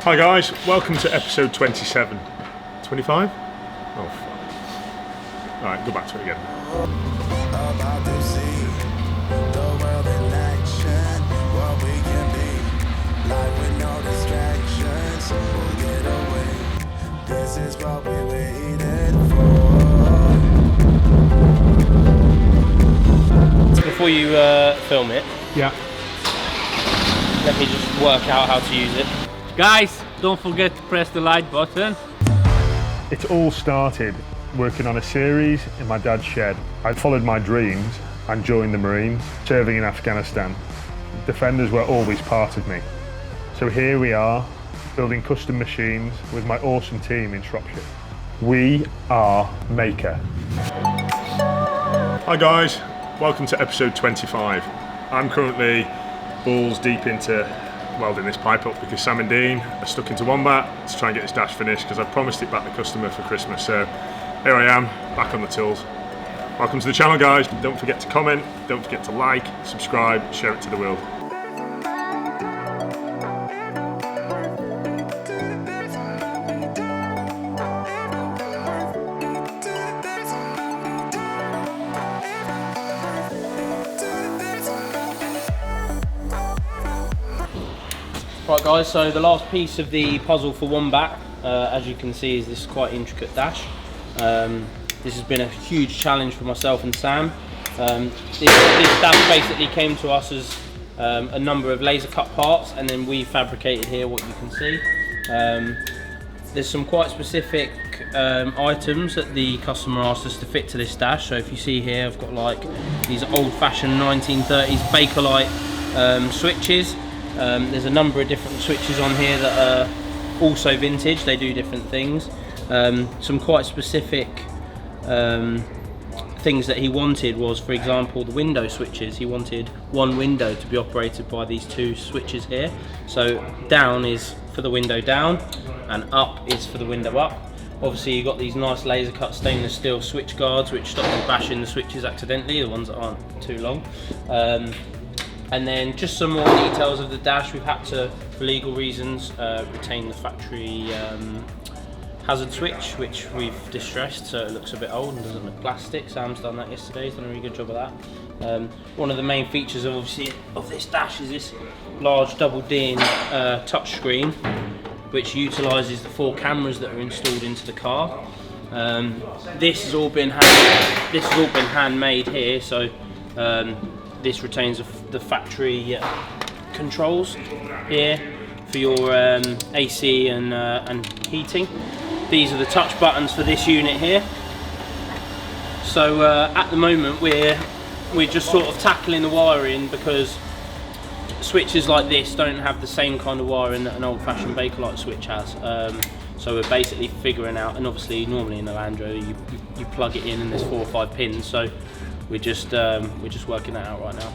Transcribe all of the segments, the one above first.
Hi guys, welcome to episode 27. 25? Oh fuck. Alright, go back to it again. About to see the world in action, what we can be, life with no distractions, we'll get away, this is what we waited for. Before you film it, Yeah. let me just work out how to use it. Guys, don't forget to press the like button. It all started working on a series in my dad's shed. I followed my dreams and joined the Marines, serving in Afghanistan. Defenders were always part of me. So here we are, building custom machines with my awesome team in Shropshire. We are Mahker. Hi guys, welcome to episode 25. I'm currently balls deep into welding this pipe up because Sam and Dean are stuck into Wombat to try and get this dash finished because I promised it back to the customer for Christmas. So here I am, back on the tools. Welcome to the channel guys. Don't forget to comment, don't forget to like, subscribe, share it to the world. Right guys, so the last piece of the puzzle for Wombat, as you can see, is this quite intricate dash. This has been a huge challenge for myself and Sam. This dash basically came to us as a number of laser cut parts, and then we fabricated here what you can see. There's some quite specific items that the customer asked us to fit to this dash. So if you see here, I've got like these old-fashioned 1930s Bakelite switches. There's a number of different switches on here that are also vintage, they do different things. Some quite specific things that he wanted was, for example, the window switches. He wanted one window to be operated by these two switches here. So down is for the window down and up is for the window up. Obviously you've got these nice laser cut stainless steel switch guards which stop you bashing the switches accidentally, the ones that aren't too long. And then just some more details of the dash. We've had to, for legal reasons, retain the factory hazard switch, which we've distressed so it looks a bit old and doesn't look plastic. Sam's done that yesterday, he's done a really good job of that. One of the main features of this dash is this large double D touch screen, which utilises the 4 cameras that are installed into the car. This has all been handmade here, so this retains the factory controls here for your AC and heating. These are the touch buttons for this unit here. So at the moment we're just sort of tackling the wiring because switches like this don't have the same kind of wiring that an old-fashioned Bakelite switch has. So we're basically figuring out, and obviously normally in a Landrover you plug it in and there's 4 or 5 pins. So we're just working that out right now.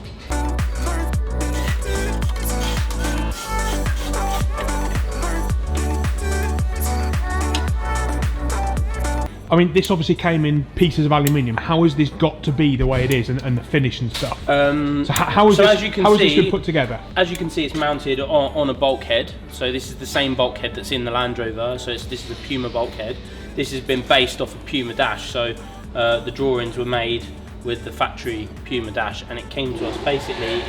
I mean, this obviously came in pieces of aluminium. How has this got to be the way it is, and the finish and stuff? So how is this been put together? As you can see, it's mounted on a bulkhead. So this is the same bulkhead that's in the Landrover. So this is a Puma bulkhead. This has been based off a Puma dash. So the drawings were made with the factory Puma dash, and it came to us basically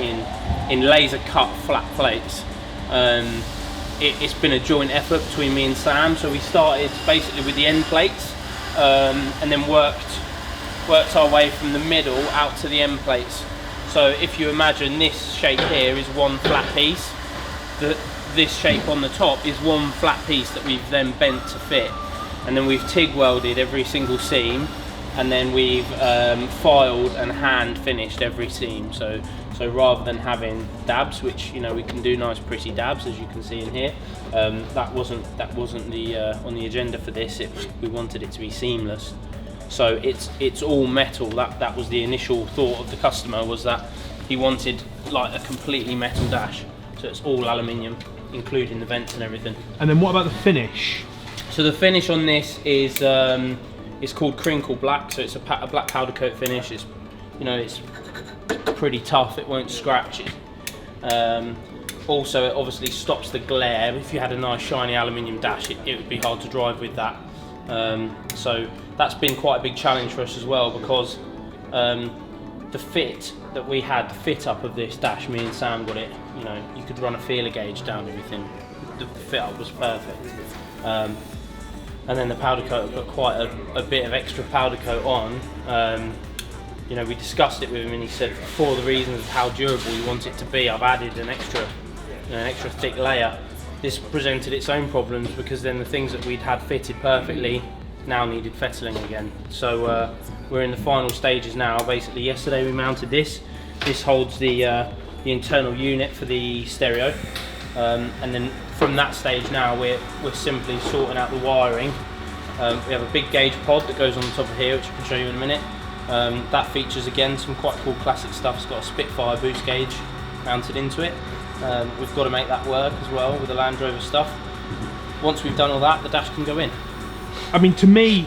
in laser cut flat plates. It's been a joint effort between me and Sam. So we started basically with the end plates. And then worked our way from the middle out to the end plates. So if you imagine this shape here is one flat piece, this shape on the top is one flat piece that we've then bent to fit, and then we've TIG welded every single seam, and then we've filed and hand finished every seam. So rather than having dabs, which we can do nice pretty dabs as you can see in here, that wasn't the on the agenda for this. We wanted it to be seamless. So it's all metal. That was the initial thought of the customer, was that he wanted like a completely metal dash. So it's all aluminium, including the vents and everything. And then what about the finish? So the finish on this is it's called crinkle black. So it's a black powder coat finish. It's pretty tough, it won't scratch it. Also, it obviously stops the glare. If you had a nice shiny aluminium dash, it would be hard to drive with that. So that's been quite a big challenge for us as well, because the fit that we had, the fit up of this dash, me and Sam got it, you know, you could run a feeler gauge down everything. The fit up was perfect. And then the powder coat got quite a bit of extra powder coat on. You know, we discussed it with him and he said, for the reasons of how durable you want it to be, I've added an extra thick layer. This presented its own problems, because then the things that we'd had fitted perfectly now needed fettling again. So we're in the final stages now. Basically, yesterday we mounted this. This holds the internal unit for the stereo, and then from that stage now we're simply sorting out the wiring. We have a big gauge pod that goes on the top of here, which I can show you in a minute. That features again some quite cool classic stuff. It's got a Spitfire boost gauge mounted into it. We've got to make that work as well with the Landrover stuff. Once we've done all that, the dash can go in. I mean, to me,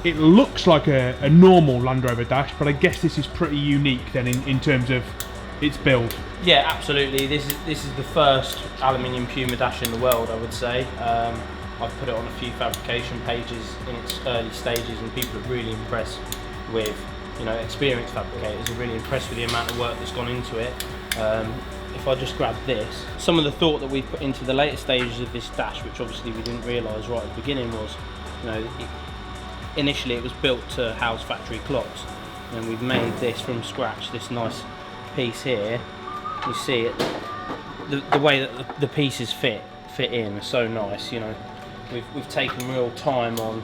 it looks like a normal Landrover dash, but I guess this is pretty unique then in terms of its build. Yeah, absolutely. This is the first aluminium Puma dash in the world, I would say. I've put it on a few fabrication pages in its early stages, and people are really impressed with, you know, experienced fabricators are really impressed with the amount of work that's gone into it. If I just grab this, some of the thought that we put into the later stages of this dash, which obviously we didn't realise right at the beginning, was, you know, initially it was built to house factory clocks, and we've made this from scratch, this nice piece here. You see it, the way that the pieces fit in are so nice. You know, we've taken real time on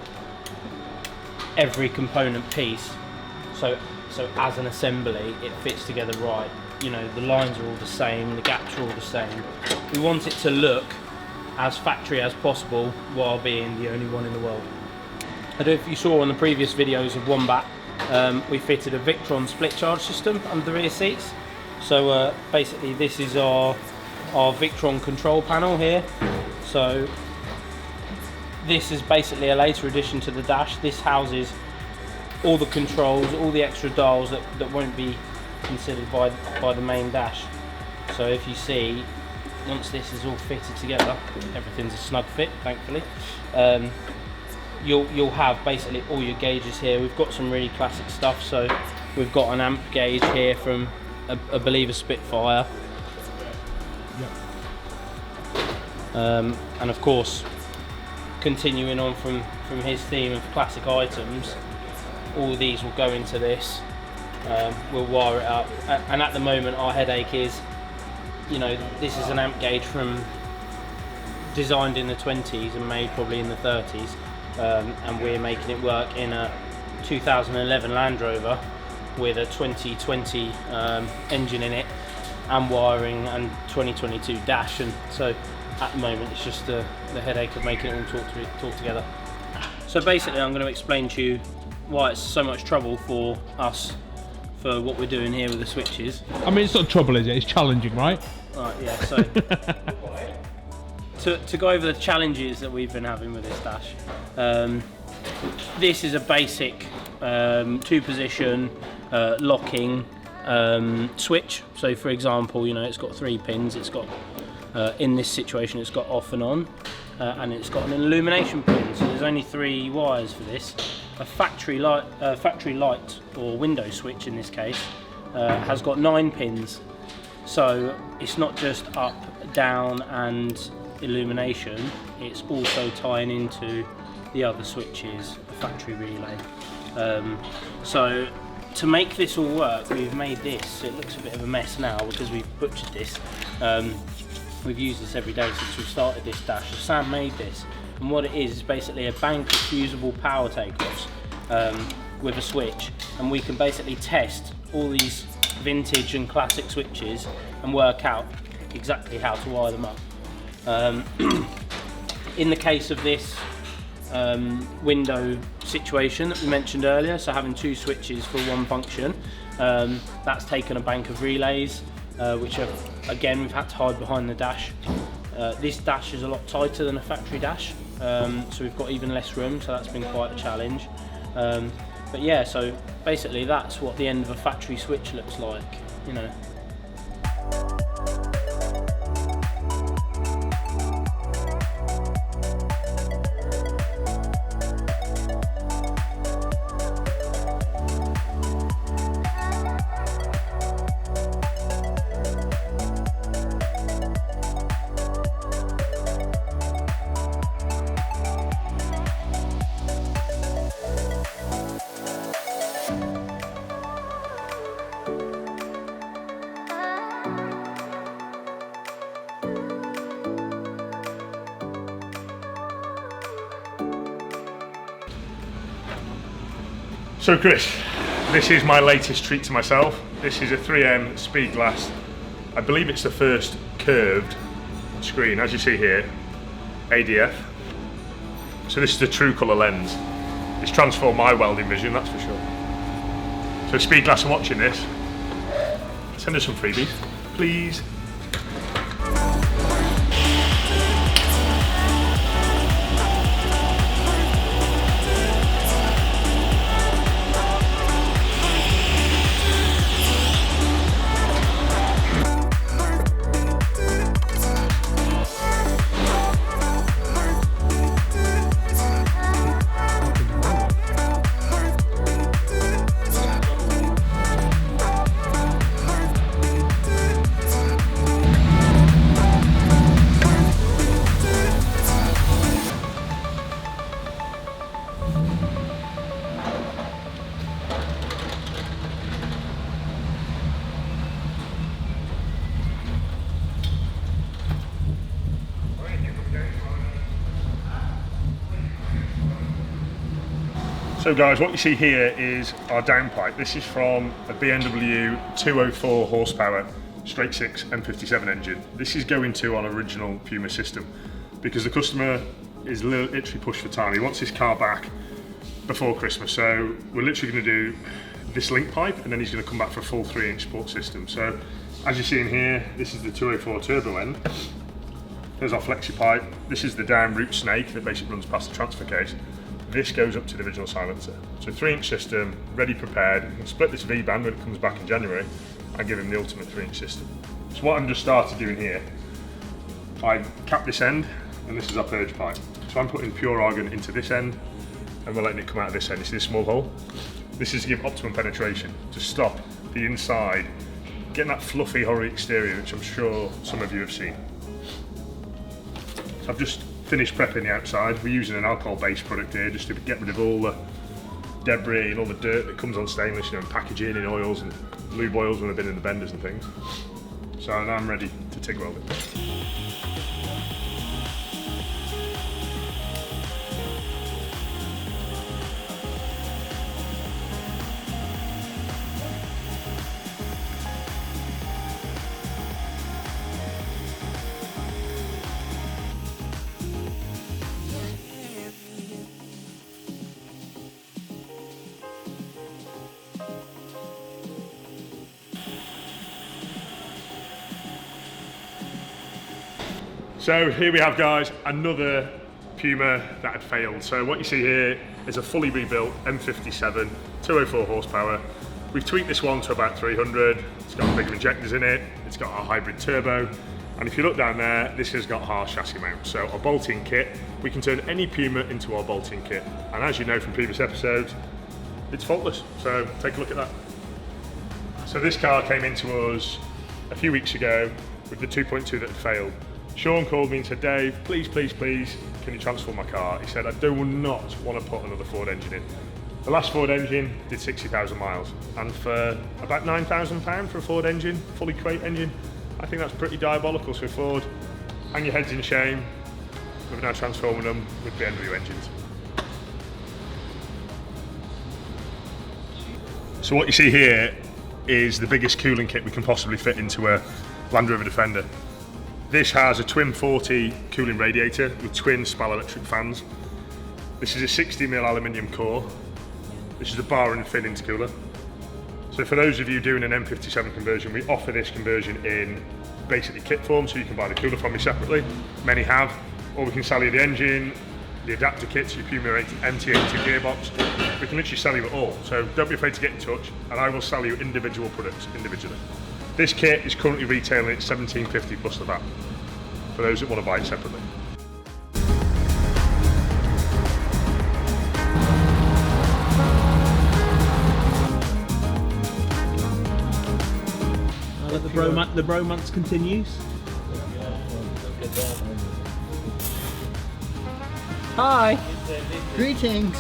every component piece, so as an assembly it fits together right. You know, the lines are all the same, the gaps are all the same. We want it to look as factory as possible while being the only one in the world. I don't know if you saw on the previous videos of Wombat, we fitted a Victron split charge system under the rear seats. So basically this is our Victron control panel here. So this is basically a later addition to the dash. This houses all the controls, all the extra dials that won't be considered by the main dash. So if you see, once this is all fitted together, everything's a snug fit, thankfully. You'll have basically all your gauges here. We've got some really classic stuff. So we've got an amp gauge here from I believe a Spitfire. Yep. And of course, continuing on from his theme of classic items, all these will go into this. We'll wire it up, and at the moment our headache is, you know, this is an amp gauge from designed in the 20s and made probably in the 30s, and we're making it work in a 2011 Land Rover with a 2020 engine in it and wiring, and 2022 dash, and so at the moment it's just the headache of making it all talk together. So basically I'm going to explain to you why it's so much trouble for us for what we're doing here with the switches. I mean, it's not trouble, is it? It's challenging, right? Right, yeah, so to go over the challenges that we've been having with this dash, this is a basic two-position locking switch. So for example, you know, it's got 3 pins. It's got in this situation it's got off and on, and it's got an illumination pin, so there's only 3 wires for this. A factory light or window switch in this case has got 9 pins, so it's not just up, down and illumination, it's also tying into the other switches, a factory relay. So to make this all work, we've made this. It looks a bit of a mess now because we've butchered this. We've used this every day since we started this dash. So Sam made this, and what it is basically a bank of fusible power takeoffs with a switch, and we can basically test all these vintage and classic switches and work out exactly how to wire them up. In the case of this window situation that we mentioned earlier, so having 2 switches for 1 function, that's taken a bank of relays, which again we've had to hide behind the dash. This dash is a lot tighter than a factory dash, so we've got even less room, so that's been quite a challenge. But yeah, so basically that's what the end of a factory switch looks like. you know. So Chris, this is my latest treat to myself. This is a 3M Speedglass. I believe it's the first curved screen, as you see here, ADF. So this is the true colour lens. It's transformed my welding vision, that's for sure. So Speedglass are watching this. Send us some freebies, please. So guys, what you see here is our downpipe. This is from a BMW 204 horsepower straight 6 M57 engine. This is going to our original Puma system because the customer is literally pushed for time. He wants his car back before Christmas, so we're literally going to do this link pipe and then he's going to come back for a full 3-inch sport system. So as you see in here, this is the 204 turbo end. There's our flexi pipe. This is the down root snake that basically runs past the transfer case. This goes up to the original silencer. So 3-inch system, ready, prepared. We can split this V-band when it comes back in January and give him the ultimate 3-inch system. So what I've just started doing here, I cap this end and this is our purge pipe. So I'm putting pure argon into this end and we're letting it come out of this end. You see this small hole? This is to give optimum penetration, to stop the inside, getting that fluffy, hoary exterior, which I'm sure some of you have seen. So I've just finished prepping the outside. We're using an alcohol-based product here just to get rid of all the debris and all the dirt that comes on stainless, you know, and packaging in oils and lube oils when I've been in the benders and things. So now I'm ready to TIG weld it. So here we have, guys, another Puma that had failed. So what you see here is a fully rebuilt M57, 204 horsepower. We've tweaked this one to about 300. It's got bigger injectors in it. It's got our hybrid turbo. And if you look down there, this has got harsh chassis mount. So our bolting kit, we can turn any Puma into our bolting kit. And as you know from previous episodes, it's faultless. So take a look at that. So this car came into us a few weeks ago with the 2.2 that had failed. Sean called me and said, Dave, please, please, please, can you transform my car? He said, I do not want to put another Ford engine in. The last Ford engine did 60,000 miles, and for about £9,000 for a Ford engine, fully crate engine, I think that's pretty diabolical. So Ford, hang your heads in shame, we're now transforming them with BMW engines. So what you see here is the biggest cooling kit we can possibly fit into a Landrover Defender. This has a twin 40 cooling radiator with twin SPAL electric fans. This is a 60mm aluminium core. This is a bar and fin intercooler. So for those of you doing an M57 conversion, we offer this conversion in basically kit form, so you can buy the cooler from me separately. Many have, or we can sell you the engine, the adapter kits, your Puma MT80 gearbox. We can literally sell you it all. So don't be afraid to get in touch, and I will sell you individual products individually. This kit is currently retailing at £17.50 plus the VAT, for those that want to buy it separately. The bromance continues. Hi! Greetings.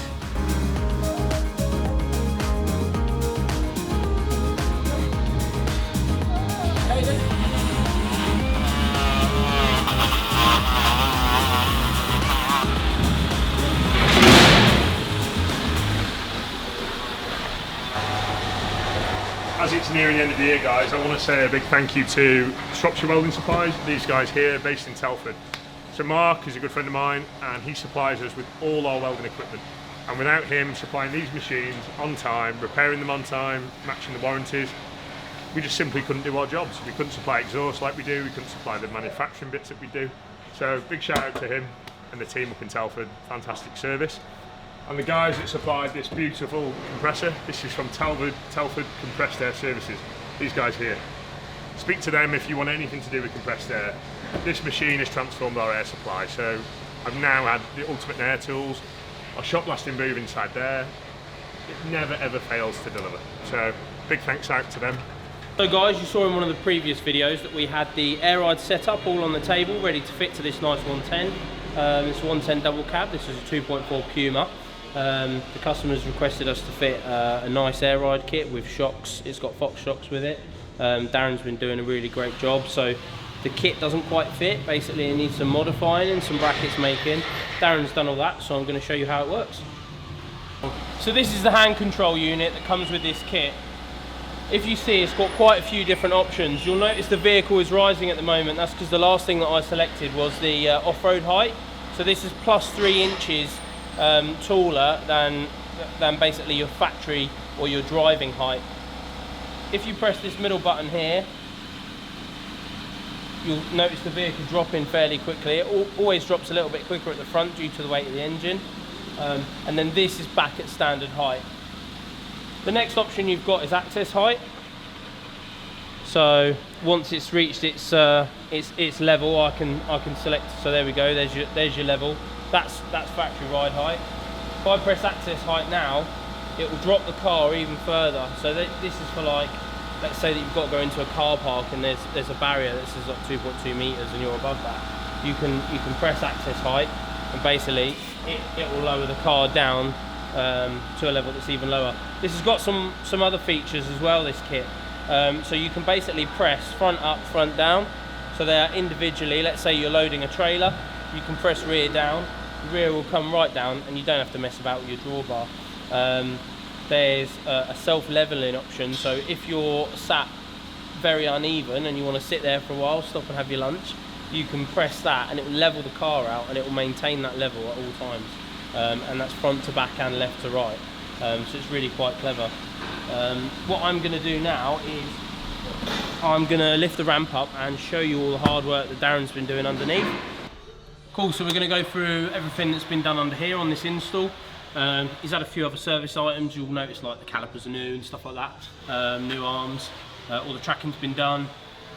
As it's nearing the end of the year, guys, I want to say a big thank you to Shropshire Welding Supplies, these guys here based in Telford. So Mark is a good friend of mine and he supplies us with all our welding equipment. And without him supplying these machines on time, repairing them on time, matching the warranties, we just simply couldn't do our jobs. We couldn't supply exhaust like we do, we couldn't supply the manufacturing bits that we do. So big shout out to him and the team up in Telford, fantastic service. And the guys that supplied this beautiful compressor, this is from Telford Compressed Air Services, these guys here. Speak to them if you want anything to do with compressed air. This machine has transformed our air supply, so I've now had the ultimate air tools, our shock blasting booth inside there. It never ever fails to deliver. So big thanks out to them. So guys, you saw in one of the previous videos that we had the air ride set up all on the table, ready to fit to this nice 110. It's a 110 double cab, this is a 2.4 Puma. The customers requested us to fit a nice air ride kit with shocks. It's got Fox shocks with it. Darren's been doing a really great job. So the kit doesn't quite fit. Basically, it needs some modifying and some brackets making. Darren's done all that, so I'm going to show you how it works. So this is the hand control unit that comes with this kit. If you see, it's got quite a few different options. You'll notice the vehicle is rising at the moment. That's because the last thing that I selected was the off-road height. So this is plus 3 inches taller than basically your factory or your driving height. If you press this middle button here, you'll notice the vehicle dropping fairly quickly. It always drops a little bit quicker at the front due to the weight of the engine. And then this is back at standard height. The next option you've got is access height. So once it's reached its level, I can select. So there we go. There's your level. That's factory ride height. If I press access height now, it will drop the car even further. So this is for, like, let's say that you've got to go into a car park and there's a barrier that says like 2.2 meters and you're above that. You can press access height and basically it will lower the car down to a level that's even lower. This has got some other features as well, this kit. So you can basically press front up, front down. So they are individually. Let's say you're loading a trailer, you can press rear down. The rear will come right down and you don't have to mess about with your drawbar. There's a self-leveling option, so if you're sat very uneven and you want to sit there for a while, stop and have your lunch, you can press that and it will level the car out and it will maintain that level at all times. And that's front to back and left to right. So it's really quite clever. What I'm going to do now is I'm going to lift the ramp up and show you all the hard work that Darren's been doing underneath. Cool, so we're going to go through everything that's been done under here on this install. He's had a few other service items. You'll notice like the calipers are new and stuff like that. New arms, all the tracking's been done.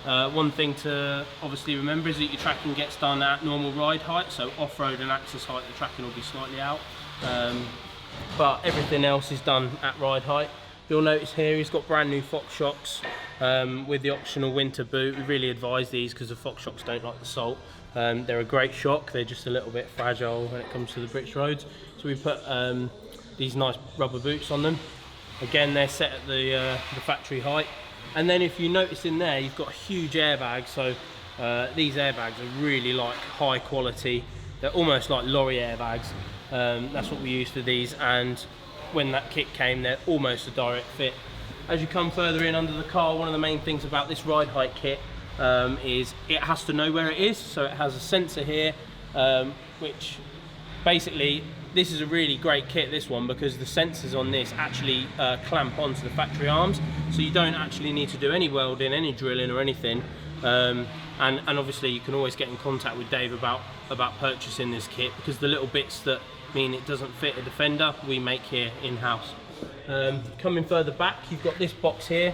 One thing to obviously remember is that your tracking gets done at normal ride height, so off-road and access height the tracking will be slightly out. But everything else is done at ride height. You'll notice here he's got brand new Fox shocks with the optional winter boot. We really advise these because the Fox shocks don't like the salt. They're a great shock, they're just a little bit fragile when it comes to the British roads. So we put these nice rubber boots on them. Again, they're set at the factory height. And then if you notice in there, you've got a huge airbag. So these airbags are really like high quality. They're almost like lorry airbags. That's what we use for these. And when that kit came, they're almost a direct fit. As you come further in under the car, one of the main things about this ride height kit is it has to know where it is. So it has a sensor here, which basically, this is a really great kit, this one, because the sensors on this actually clamp onto the factory arms, so you don't actually need to do any welding, any drilling or anything. And obviously you can always get in contact with Dave about purchasing this kit, because the little bits that mean it doesn't fit a Defender we make here in-house. Coming further back, you've got this box here.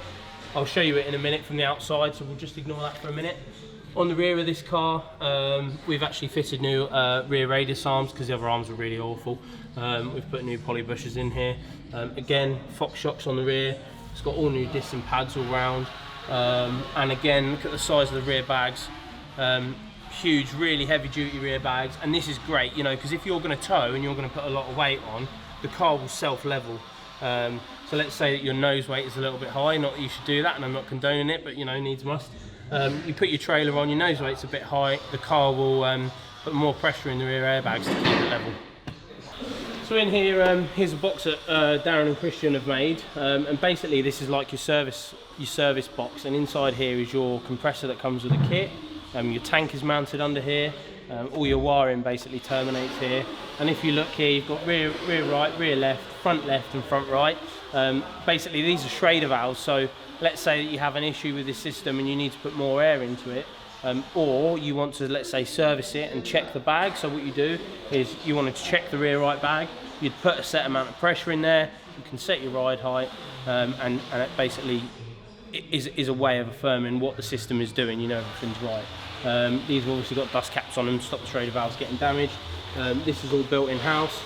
I'll show you it in a minute from the outside, so we'll just ignore that for a minute. On the rear of this car, we've actually fitted new rear radius arms because the other arms were really awful. We've put new poly bushers in here. Again, Fox shocks on the rear. It's got all new discs and pads all round. And again, look at the size of the rear bags. Huge, really heavy duty rear bags. And this is great, you know, because if you're going to tow and you're going to put a lot of weight on, the car will self-level. So let's say that your nose weight is a little bit high, not that you should do that, and I'm not condoning it, but you know, needs must. You put your trailer on, your nose weight's a bit high, the car will put more pressure in the rear airbags to keep it level. So in here, here's a box that Darren and Christian have made, and basically this is like your service box, and inside here is your compressor that comes with the kit. Your tank is mounted under here. All your wiring basically terminates here, and if you look here, you've got rear right, rear left, and front right. Basically these are Schrader valves, so let's say that you have an issue with this system and you need to put more air into it, or you want to, let's say, service it and check the bag. So what you do is you wanted to check the rear right bag, you'd put a set amount of pressure in there, you can set your ride height, and it basically is a way of affirming what the system is doing, you know everything's right. These have obviously got dust caps on them to stop the Schrader valves getting damaged. This is all built in-house,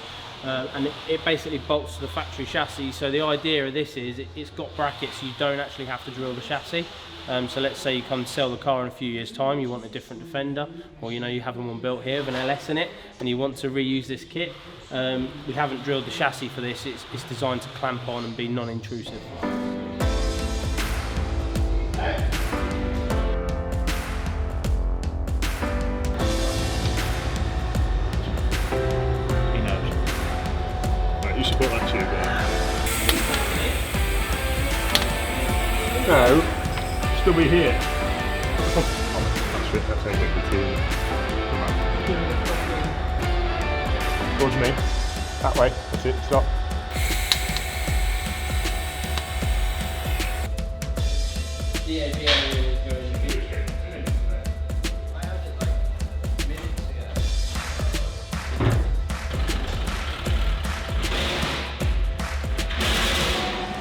and it basically bolts to the factory chassis. So the idea of this is it's got brackets, so you don't actually have to drill the chassis. So let's say you come to sell the car in a few years time, you want a different Defender, or you know you have one built here with an LS in it and you want to reuse this kit. We haven't drilled the chassis for this, it's designed to clamp on and be non-intrusive. You should put that tube there. No. Still be here. That's it, that's how you get the tube. Towards me. That way. That's it, stop.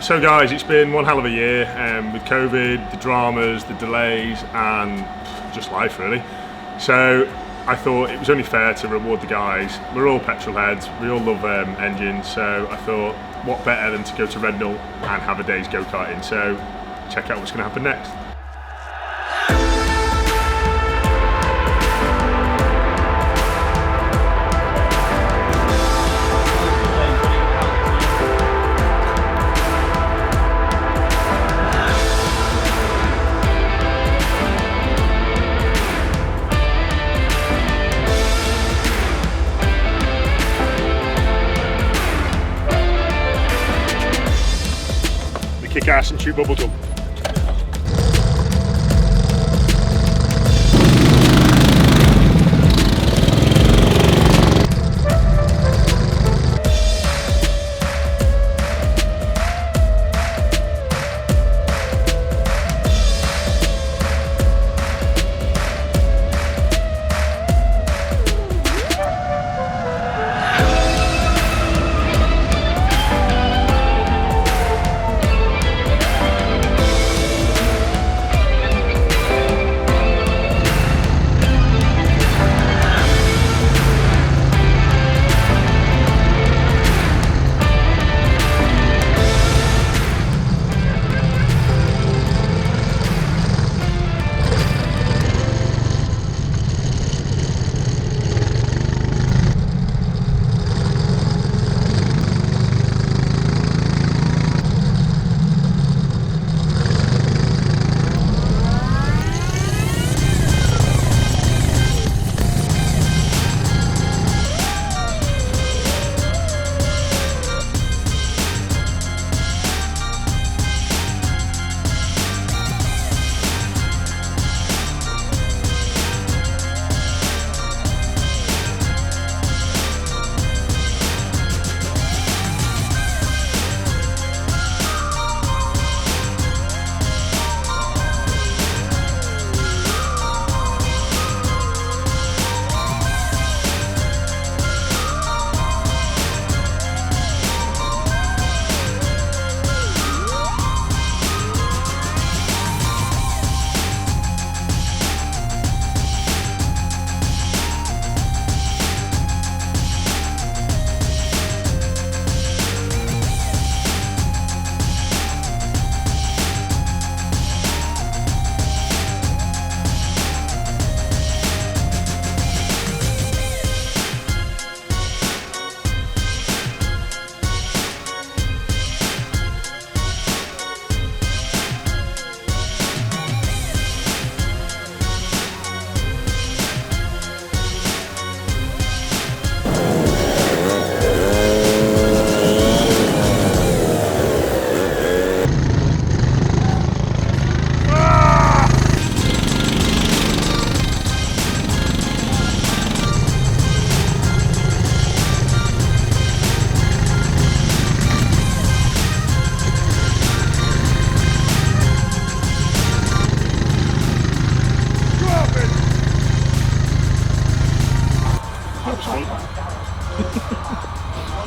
So guys, it's been one hell of a year with COVID, the dramas, the delays, and just life really. So I thought it was only fair to reward the guys. We're all petrol heads, we all love engines, so I thought what better than to go to Rednal and have a day's go-karting. So check out what's going to happen next. Kick ass and chew bubblegum.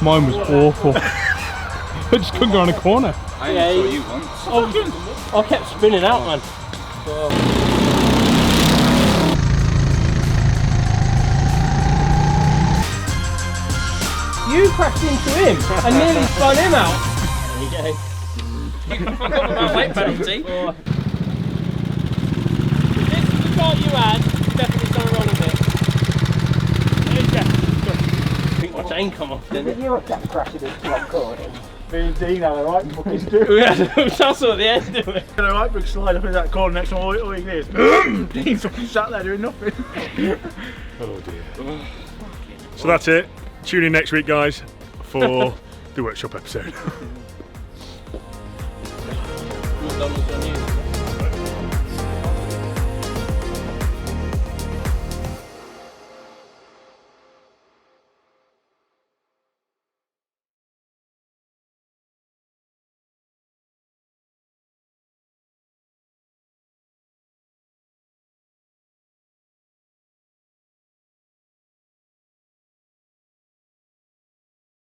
Mine was awful. I just couldn't go on a corner. I saw you once. I kept spinning out, man. You crashed into him and nearly spun him out. There you go. My weight penalty. If this is the car you had, definitely something wrong with it. I think my chain come off, didn't it? You were kept crashing into that corner. Me and Dean had a right fucking do. We had a tussle at the end of it. Had a right big slide up in that corner next time. All you hear is Dean's fucking sat there doing nothing. Oh dear. So that's it. Tune in next week, guys, for the workshop episode.